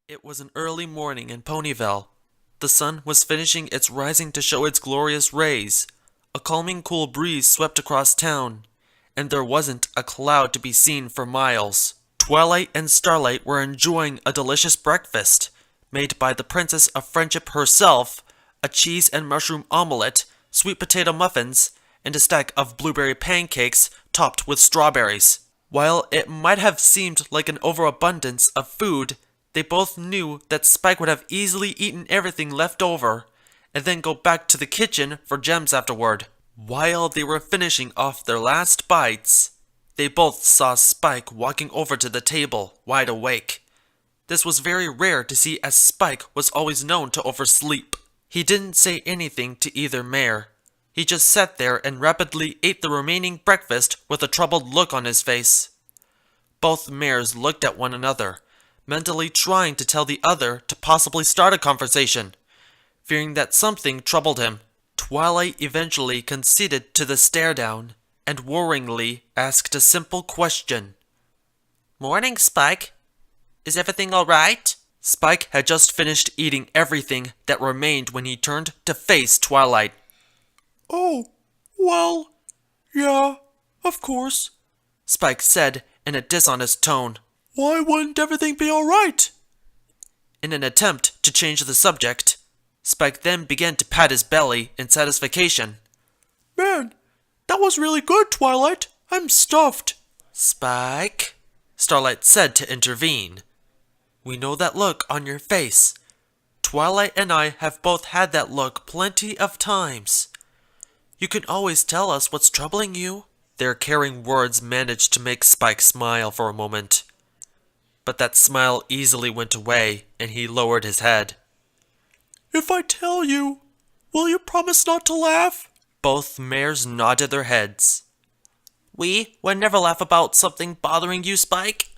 It was an early morning in Ponyville. The sun was finishing its rising to show its glorious rays. A calming cool breeze swept across town, and there wasn't a cloud to be seen for miles. Twilight and Starlight were enjoying a delicious breakfast, made by the Princess of Friendship herself, a cheese and mushroom omelette, sweet potato muffins, and a stack of blueberry pancakes topped with strawberries. While it might have seemed like an overabundance of food, they both knew that Spike would have easily eaten everything left over, and then go back to the kitchen for gems afterward. While they were finishing off their last bites, they both saw Spike walking over to the table, wide awake. This was very rare to see, as Spike was always known to oversleep. He didn't say anything to either mare. He just sat there and rapidly ate the remaining breakfast with a troubled look on his face. Both mares looked at one another, mentally trying to tell the other to possibly start a conversation, fearing that something troubled him. Twilight eventually conceded to the stare down, and worryingly asked a simple question. "Morning, Spike. Is everything all right?" Spike had just finished eating everything that remained when he turned to face Twilight. "Oh, well, yeah, of course," Spike said in a dishonest tone. "Why wouldn't everything be all right?" In an attempt to change the subject, Spike then began to pat his belly in satisfaction. "Man, that was really good, Twilight. I'm stuffed." "Spike," Starlight said to intervene. "We know that look on your face. Twilight and I have both had that look plenty of times. You can always tell us what's troubling you." Their caring words managed to make Spike smile for a moment. But that smile easily went away, and he lowered his head. "If I tell you, will you promise not to laugh?" Both mares nodded their heads. "We would never laugh about something bothering you, Spike."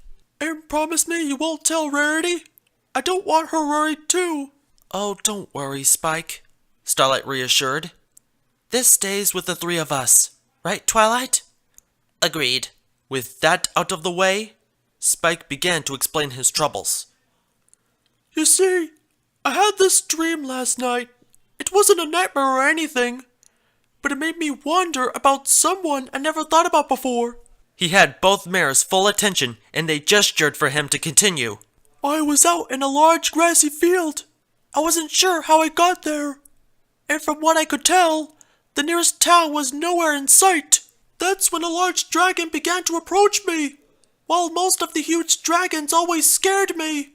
"And promise me you won't tell Rarity? I don't want her worried too." "Oh, don't worry, Spike," Starlight reassured. "This stays with the three of us. Right, Twilight?" "Agreed." With that out of the way, Spike began to explain his troubles. "You see, I had this dream last night. It wasn't a nightmare or anything, but it made me wonder about someone I never thought about before." He had both mares' full attention, and they gestured for him to continue. "I was out in a large grassy field. I wasn't sure how I got there, and from what I could tell, the nearest town was nowhere in sight. That's when a large dragon began to approach me. While most of the huge dragons always scared me,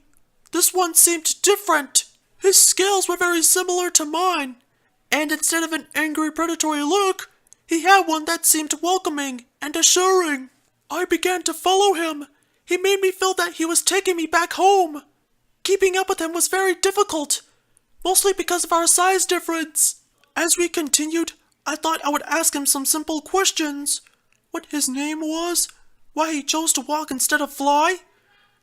this one seemed different. His scales were very similar to mine, and instead of an angry predatory look, he had one that seemed welcoming and assuring. I began to follow him. He made me feel that he was taking me back home. Keeping up with him was very difficult, mostly because of our size difference. As we continued, I thought I would ask him some simple questions. What his name was, why he chose to walk instead of fly,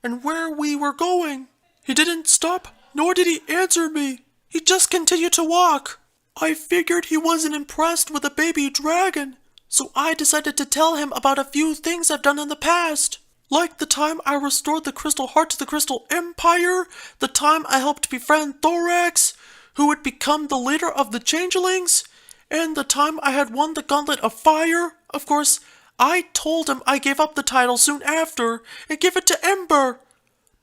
and where we were going. He didn't stop, nor did he answer me. He just continued to walk. I figured he wasn't impressed with a baby dragon, so I decided to tell him about a few things I've done in the past. Like the time I restored the Crystal Heart to the Crystal Empire, the time I helped befriend Thorax, who would become the leader of the Changelings, and the time I had won the Gauntlet of Fire. Of course, I told him I gave up the title soon after and gave it to Ember,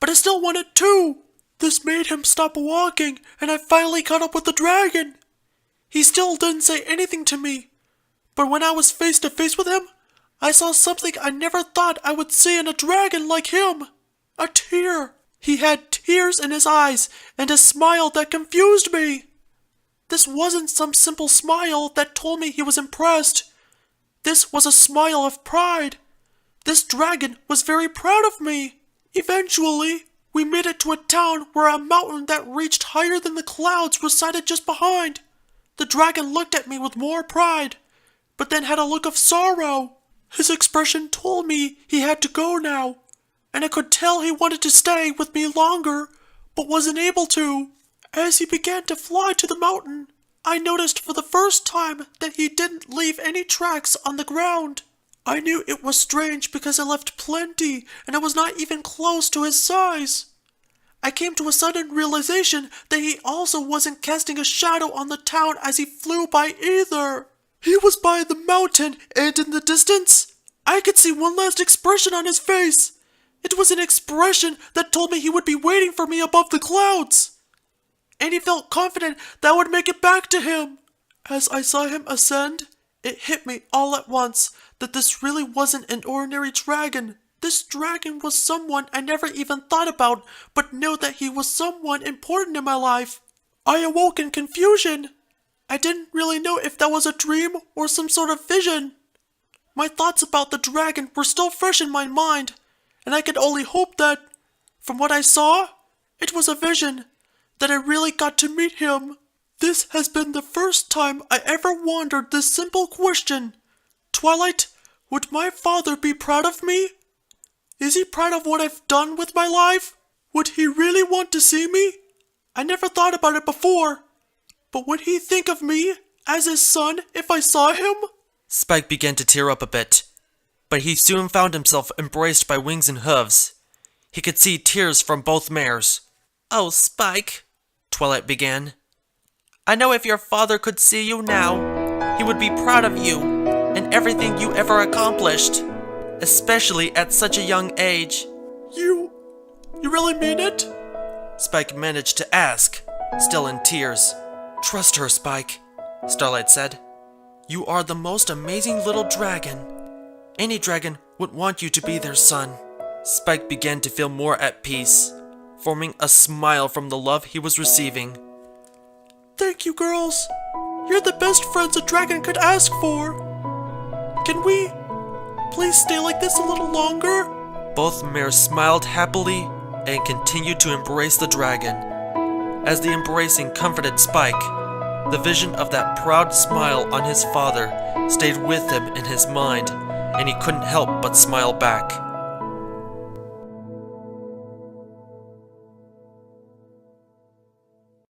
but I still won it too. This made him stop walking, and I finally caught up with the dragon. He still didn't say anything to me, but when I was face to face with him, I saw something I never thought I would see in a dragon like him. A tear. He had tears in his eyes and a smile that confused me. This wasn't some simple smile that told me he was impressed. This was a smile of pride. This dragon was very proud of me. Eventually, we made it to a town where a mountain that reached higher than the clouds was sighted just behind. The dragon looked at me with more pride, but then had a look of sorrow. His expression told me he had to go now, and I could tell he wanted to stay with me longer, but wasn't able to. As he began to fly to the mountain, I noticed for the first time that he didn't leave any tracks on the ground. I knew it was strange because I left plenty and I was not even close to his size. I came to a sudden realization that he also wasn't casting a shadow on the town as he flew by either. He was by the mountain, and in the distance, I could see one last expression on his face. It was an expression that told me he would be waiting for me above the clouds. And he felt confident that I would make it back to him. As I saw him ascend, it hit me all at once that this really wasn't an ordinary dragon. This dragon was someone I never even thought about, but knew that he was someone important in my life. I awoke in confusion. I didn't really know if that was a dream or some sort of vision. My thoughts about the dragon were still fresh in my mind, and I could only hope that, from what I saw, it was a vision, that I really got to meet him. This has been the first time I ever wondered this simple question. Twilight, would my father be proud of me? Is he proud of what I've done with my life? Would he really want to see me? I never thought about it before. But would he think of me as his son if I saw him? Spike began to tear up a bit, but he soon found himself embraced by Wings and Hooves. He could see tears from both mares. "Oh, Spike," Twilight began. "I know if your father could see you now, he would be proud of you and everything you ever accomplished, especially at such a young age." You really mean it? Spike managed to ask, still in tears. "Trust her, Spike," Starlight said. "You are the most amazing little dragon. Any dragon would want you to be their son." Spike began to feel more at peace, forming a smile from the love he was receiving. Thank you, girls. You're the best friends a dragon could ask for. Can we please stay like this a little longer? Both mares smiled happily and continued to embrace the dragon. As the embracing comforted Spike, the vision of that proud smile on his father stayed with him in his mind, and he couldn't help but smile back.